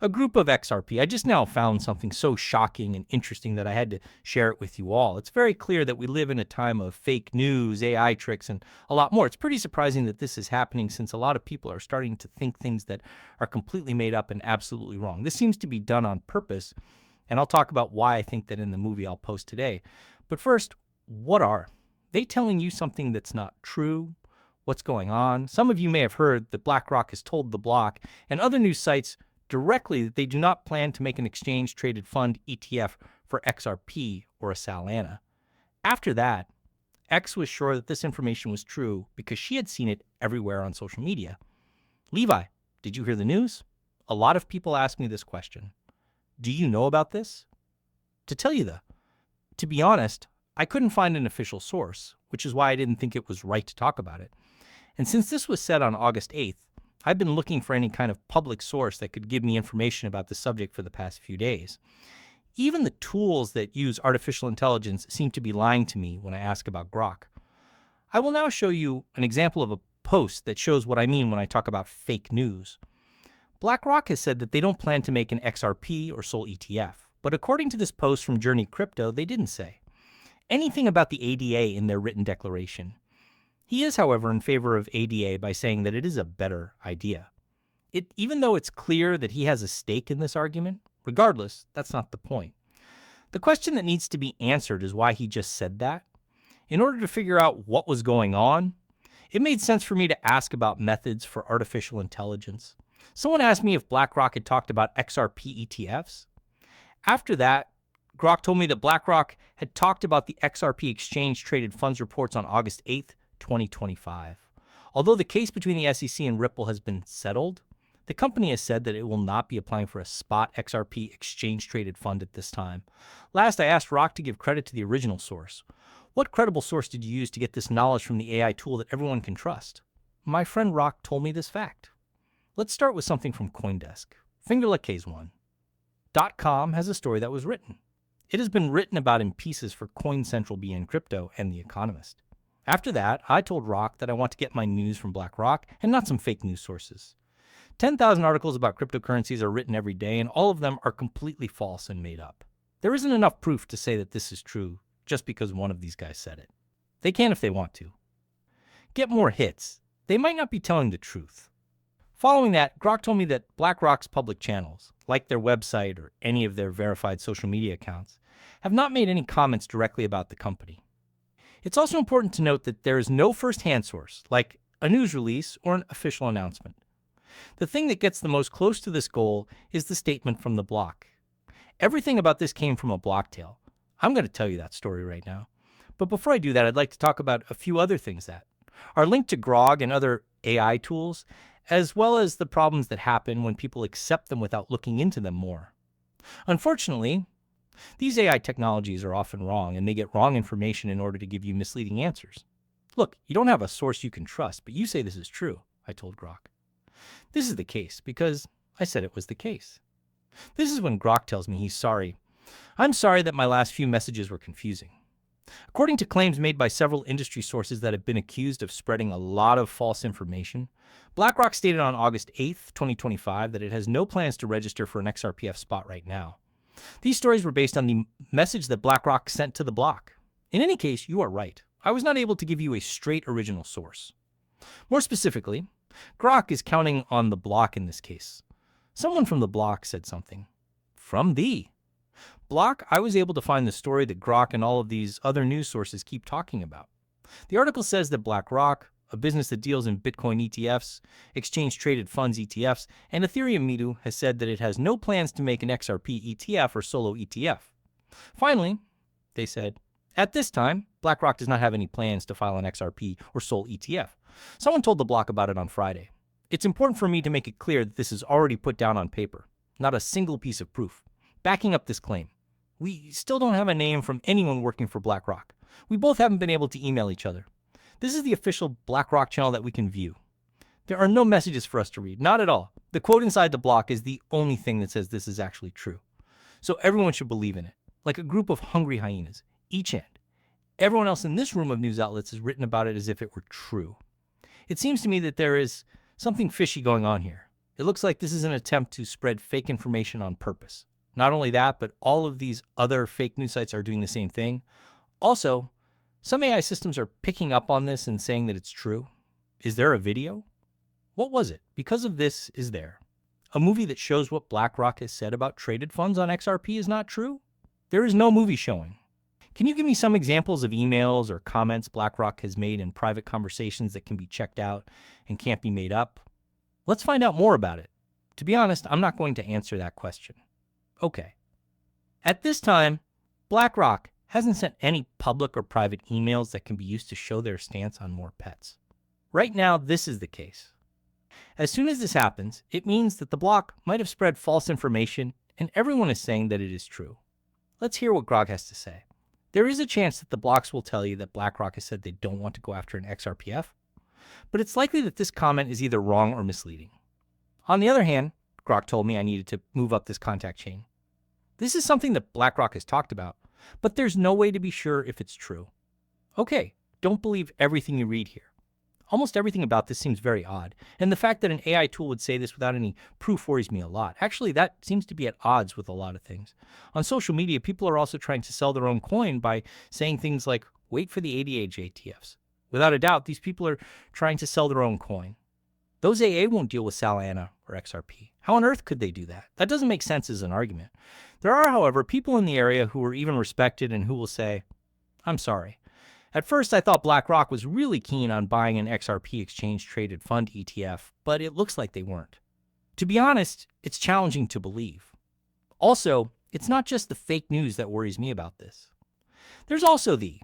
a group of XRP. I just now found something so shocking and interesting that I had to share it with you all. It's very clear that we live in a time of fake news, AI tricks, and a lot more. It's pretty surprising that this is happening since a lot of people are starting to think things that are completely made up and absolutely wrong. This seems to be done on purpose, and I'll talk about why I think that in the movie I'll post today. But first, what are they telling you something that's not true? What's going on? Some of you may have heard that BlackRock has told the block and other news sites directly that they do not plan to make an exchange-traded fund ETF for XRP or a Solana. After that, X was sure that this information was true because she had seen it everywhere on social media. Levi, did you hear the news? A lot of people ask me this question. Do you know about this? To be honest, I couldn't find an official source, which is why I didn't think it was right to talk about it. And since this was said on August 8th, I've been looking for any kind of public source that could give me information about the subject for the past few days. Even the tools that use artificial intelligence seem to be lying to me when I ask about Grok. I will now show you an example of a post that shows what I mean when I talk about fake news. BlackRock has said that they don't plan to make an XRP or SOL ETF, but according to this post from Journey Crypto, they didn't say anything about the ADA in their written declaration. He is, however, in favor of ADA by saying that it is a better idea. Even though it's clear that he has a stake in this argument, regardless, that's not the point. The question that needs to be answered is why he just said that. In order to figure out what was going on, it made sense for me to ask about methods for artificial intelligence. Someone asked me if BlackRock had talked about XRP ETFs. After that, Grok told me that BlackRock had talked about the XRP exchange-traded funds reports on August 8th, 2025. Although the case between the SEC and Ripple has been settled, the company has said that it will not be applying for a spot XRP exchange-traded fund at this time. Last, I asked Rock to give credit to the original source. What credible source did you use to get this knowledge from the AI tool that everyone can trust? My friend Rock told me this fact. Let's start with something from CoinDesk. Fingerlick's one. .com has a story that was written. It has been written about in pieces for CoinCentral BN Crypto and The Economist. After that, I told Rock that I want to get my news from BlackRock and not some fake news sources. 10,000 articles about cryptocurrencies are written every day, and all of them are completely false and made up. There isn't enough proof to say that this is true just because one of these guys said it. They can if they want to. Get more hits. They might not be telling the truth. Following that, Grok told me that BlackRock's public channels, like their website or any of their verified social media accounts, have not made any comments directly about the company. It's also important to note that there is no first-hand source, like a news release or an official announcement. The thing that gets the most close to this goal is the statement from the block. Everything about this came from a blocktail. I'm going to tell you that story right now. But before I do that, I'd like to talk about a few other things that are linked to Grok and other AI tools, as well as the problems that happen when people accept them without looking into them more. Unfortunately, these AI technologies are often wrong, and they get wrong information in order to give you misleading answers. Look, you don't have a source you can trust, but you say this is true, I told Grok. This is the case because I said it was the case. This is when Grok tells me he's sorry. I'm sorry that my last few messages were confusing. According to claims made by several industry sources that have been accused of spreading a lot of false information, BlackRock stated on August 8th, 2025 that it has no plans to register for an XRPF spot right now. These stories were based on the message that BlackRock sent to the block. In any case, you are right. I was not able to give you a straight original source. More specifically, Grok is counting on the block in this case. Someone from the block said something. From the block, I was able to find the story that Grok and all of these other news sources keep talking about. The article says that BlackRock, a business that deals in Bitcoin ETFs, exchange-traded funds ETFs, and Ethereum Midu, has said that it has no plans to make an XRP ETF or solo ETF. Finally, they said, at this time, BlackRock does not have any plans to file an XRP or SOL ETF. Someone told the block about it on Friday. It's important for me to make it clear that this is already put down on paper, not a single piece of proof, backing up this claim. We still don't have a name from anyone working for BlackRock. We both haven't been able to email each other. This is the official BlackRock channel that we can view. There are no messages for us to read, not at all. The quote inside the block is the only thing that says this is actually true. So everyone should believe in it, like a group of hungry hyenas, each end. Everyone else in this room of news outlets has written about it as if it were true. It seems to me that there is something fishy going on here. It looks like this is an attempt to spread fake information on purpose. Not only that, but all of these other fake news sites are doing the same thing. Also, some AI systems are picking up on this and saying that it's true. Is there a video? What was it? Because of this is there. A movie that shows what BlackRock has said about traded funds on XRP is not true? There is no movie showing. Can you give me some examples of emails or comments BlackRock has made in private conversations that can be checked out and can't be made up? Let's find out more about it. To be honest, I'm not going to answer that question. Okay. At this time, BlackRock hasn't sent any public or private emails that can be used to show their stance on more pets. Right now, this is the case. As soon as this happens, it means that the block might have spread false information and everyone is saying that it is true. Let's hear what Grog has to say. There is a chance that the blocks will tell you that BlackRock has said they don't want to go after an XRPF, but it's likely that this comment is either wrong or misleading. On the other hand, Grog told me I needed to move up this contact chain. This is something that BlackRock has talked about, but there's no way to be sure if it's true. Okay, don't believe everything you read here. Almost everything about this seems very odd, and the fact that an AI tool would say this without any proof worries me a lot. Actually, that seems to be at odds with a lot of things. On social media, people are also trying to sell their own coin by saying things like, wait for the ADH ETFs. Without a doubt, these people are trying to sell their own coin. Those AA won't deal with Solana or XRP. How on earth could they do that? That doesn't make sense as an argument. There are, however, people in the area who are even respected and who will say, I'm sorry. At first, I thought BlackRock was really keen on buying an XRP exchange-traded fund ETF, but it looks like they weren't. To be honest, it's challenging to believe. Also, it's not just the fake news that worries me about this. There's also the